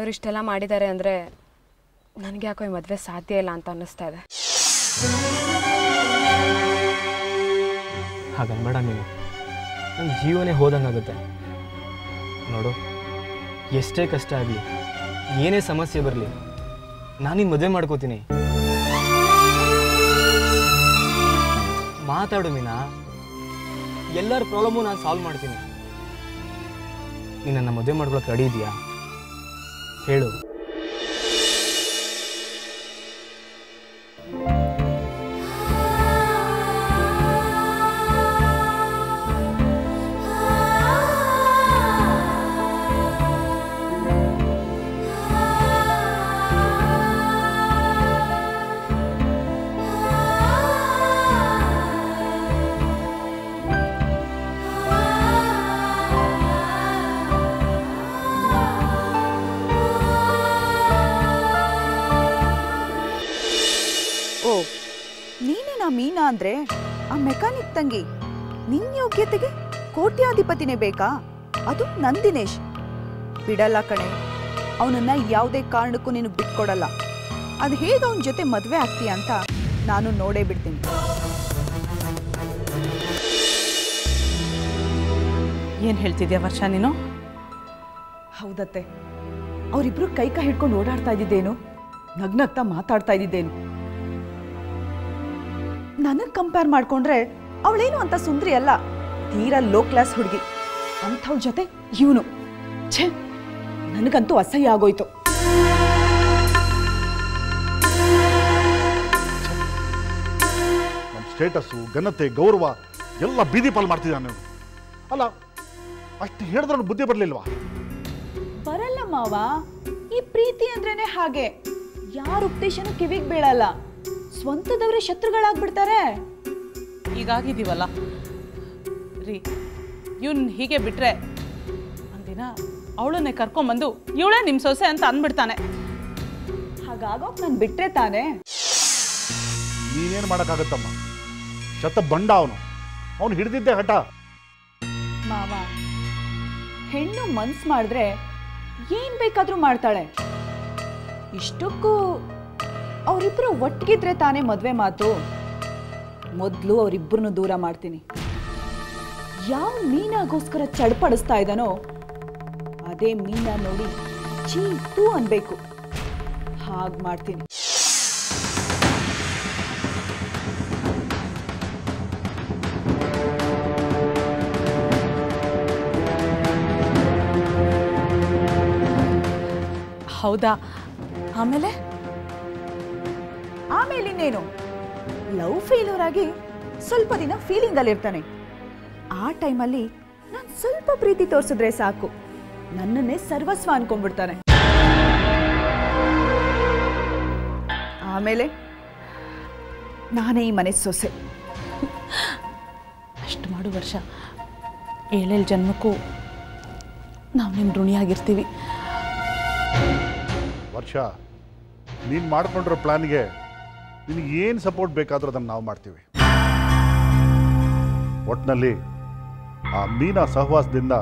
ಮನೆಯವರು ಇಷ್ಟೆಲ್ಲ ಮಾಡಿದ್ದಾರೆ ಅಂದರೆ ನನಗೆ ಯಾಕೋ ಈ ಮದುವೆ ಸಾಧ್ಯ ಇಲ್ಲ ಅಂತ ಅನ್ನಿಸ್ತಾ ಇದೆ. ಹಾಗನ್ಬೇಡ ನೀನು, ನನ್ನ ಜೀವನೇ ಹೋದಂಗಾಗುತ್ತೆ ನೋಡು. ಎಷ್ಟೇ ಕಷ್ಟ ಆಗಲಿ, ಏನೇ ಸಮಸ್ಯೆ ಬರಲಿ, ನಾನಿನ್ನು ಮದುವೆ ಮಾಡ್ಕೋತೀನಿ. ಮಾತಾಡು ಮೀನಾ, ಎಲ್ಲರ ಪ್ರಾಬ್ಲಮ್ಮು ನಾನು ಸಾಲ್ವ್ ಮಾಡ್ತೀನಿ. ನೀನು ನನ್ನ ಮದುವೆ ಮಾಡ್ಕೊಳಕ್ಕೆ ರೆಡಿ ಇದೆಯಾ ಹೇಳು. ನೀನೇನಾ ಮೀನಾ ಅಂದ್ರೆ? ಆ ಮೆಕ್ಯಾನಿಕ್ ತಂಗಿ ನಿನ್ನ ಯೋಗ್ಯತೆಗೆ ಕೋಟ್ಯಾಧಿಪತಿನೇ ಬೇಕಾ? ಅದು ನಂದಿನೇಶ್ ಬಿಡಲ್ಲ ಕಣೆ. ಅವನನ್ನ ಯಾವುದೇ ಕಾರಣಕ್ಕೂ ನೀನು ಬಿಟ್ಕೊಡಲ್ಲ. ಅದು ಹೇಗೆ ಅವನ ಜೊತೆ ಮದುವೆ ಆಗ್ತೀಯ ಅಂತ ನಾನು ನೋಡೇ ಬಿಡ್ತೀನಿ. ಏನು ಹೇಳ್ತಿದ್ಯಾ ವರ್ಷ ನೀನು? ಹೌದತ್ತೆ, ಅವರಿಬ್ರು ಕೈ ಹಿಡ್ಕೊಂಡು ಓಡಾಡ್ತಾ ಇದ್ದಿದ್ದೇನು, ನಗ್ನಗ್ತಾ ಮಾತಾಡ್ತಾ ಇದ್ದಿದ್ದೇನು. ನನಗೆ ಕಂಪೇರ್ ಮಾಡ್ಕೊಂಡ್ರೆ ಅವಳೇನು ಅಂತ ಸುಂದ್ರಿ ಅಲ್ಲ, ತೀರಾ ಲೋ ಕ್ಲಾಸ್ ಹುಡುಗಿ. ಅಂಥವ್ಳ ಜೊತೆ ಇವನು, ಛೇ, ನನಗಂತೂ ಅಸಹ್ಯ ಆಗೋಯ್ತು. ನಮ್ಮ ಸ್ಟೇಟಸ್ಸು, ಘನತೆ, ಗೌರವ ಎಲ್ಲ ಬೀದಿ ಪಾಲ್ ಮಾಡ್ತಿದ್ದಾನೆ. ಅಲ್ಲ, ಅಷ್ಟು ಹೇಳಿದ್ರೆ ಬುದ್ಧಿ ಬರಲಿಲ್ವಾ? ಬರಲ್ಲ ಮಾವ, ಈ ಪ್ರೀತಿ ಅಂದ್ರೇನೆ ಹಾಗೆ. ಯಾರ ಉಪದೇಶನೂ ಕಿವಿಗೆ ಬೀಳಲ್ಲ, ಸ್ವಂತದವರೇ ಶತ್ರುಗಳಾಗ್ಬಿಡ್ತಾರೆ. ಹೀಗಾಗಿದ್ದೀವಲ್ಲ ರೀ, ಇವನ್ ಹೀಗೆ ಬಿಟ್ರೆ ಒಂದಿನ ಅವಳನ್ನೇ ಕರ್ಕೊಂಬಂದು ಇವಳೇ ನಿಮ್ಮ ಸೊಸೆ ಅಂತ ಅಂದ್ಬಿಡ್ತಾನೆ. ಹಾಗಾಗೋಕ್ ನಾನು ಬಿಟ್ರೆ ತಾನೆ. ನೀನೇನು ಮಾಡೋಕ್ಕಾಗತ್ತಮ್ಮ, ಶತ ಬಂಡ ಅವನು ಹಿಡಿದಿದ್ದೆ ಹಠ. ಮಾವ, ಹೆಣ್ಣು ಮನ್ಸ್ ಮಾಡಿದ್ರೆ ಏನ್ ಬೇಕಾದ್ರೂ ಮಾಡ್ತಾಳೆ. ಇಷ್ಟಕ್ಕೂ ಅವರಿಬ್ರು ಒಟ್ಟಿಗಿದ್ರೆ ತಾನೇ ಮದ್ವೆ ಮಾತು. ಮೊದಲು ಅವರಿಬ್ಬರನ್ನು ದೂರ ಮಾಡ್ತೀನಿ. ಯಾವ ಮೀನಾಗೋಸ್ಕರ ಚಡ್ಪಡಿಸ್ತಾ ಇದ್ದಾನೋ ಅದೇ ಮೀನಾ ನೋಡಿ ಚೀತು ಅನ್ಬೇಕು. ಹಾಗೆ ಮಾಡ್ತೀನಿ. ಹೌದಾ? ಆಮೇಲೆ ಇನ್ನೇನು, ಲವ್ ಫೇಲ್ಯೂರ್ ಆಗಿ ಸ್ವಲ್ಪ ದಿನ ಫೀಲಿಂಗ್ ಅಲ್ಲಿ ಇರ್ತಾನೆ. ಆ ಟೈಮಲ್ಲಿ ನಾನು ಸ್ವಲ್ಪ ಪ್ರೀತಿ ತೋರಿಸಿದ್ರೆ ಸಾಕು, ನನ್ನನ್ನೇ ಸರ್ವಸ್ವ ಅನ್ಕೊಂಡ್ಬಿಡ್ತಾನೆ. ಆಮೇಲೆ ನಾನೇ ಈ ಮನೆ ಸೊಸೆ. ಅಷ್ಟು ಮಾಡು ವರ್ಷ, 7 ಜನ್ಮಕ್ಕೂ ನಾವು ನಿನ್ನ ಋಣಿಯಾಗಿರ್ತೀವಿ. ವರ್ಷ, ನೀನು ಮಾಡ್ಕೊಂಡಿರೋ ಪ್ಲಾನ್ಗೆ ನಿನಗೆ ಏನು ಸಪೋರ್ಟ್ ಬೇಕಾದರೂ ಅದನ್ನು ನಾವು ಮಾಡ್ತೀವಿ. ಒಟ್ಟಿನಲ್ಲಿ ಆ ಮೀನಾ ಸಹವಾಸದಿಂದ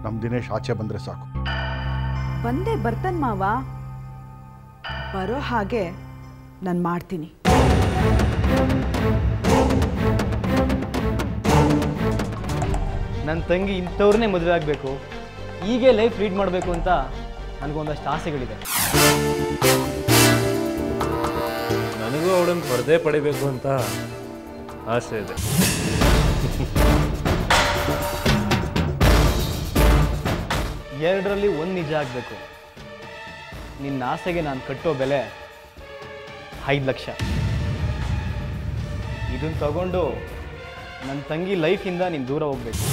ನಮ್ಮ ದಿನೇಶ್ ಆಚೆ ಬಂದರೆ ಸಾಕು. ಬಂದೇ ಬರ್ತಾನೆ ಮಾವ, ಬರೋ ಹಾಗೆ ನಾನು ಮಾಡ್ತೀನಿ. ನನ್ನ ತಂಗಿ ಇಂಥವ್ರನ್ನೇ ಮದುವೆ ಆಗಬೇಕು, ಹೀಗೆ ಲೈಫ್ ಲೀಡ್ ಮಾಡಬೇಕು ಅಂತ ನನಗೊಂದಷ್ಟು ಆಸೆಗಳಿದೆ. ನನಗೂ ಅವಳನ್ನು ಪರದೆ ಪಡಿಬೇಕು ಅಂತ ಆಸೆ ಇದೆ. ಎರಡರಲ್ಲಿ ಒಂದು ನಿಜ ಆಗಬೇಕು. ನಿನ್ನ ಆಸೆಗೆ ನಾನು ಕಟ್ಟೋ ಬೆಲೆ 5 ಲಕ್ಷ. ಇದನ್ನು ತಗೊಂಡು ನನ್ನ ತಂಗಿ ಲೈಫಿಂದ ನೀನು ದೂರ ಹೋಗ್ಬೇಕು.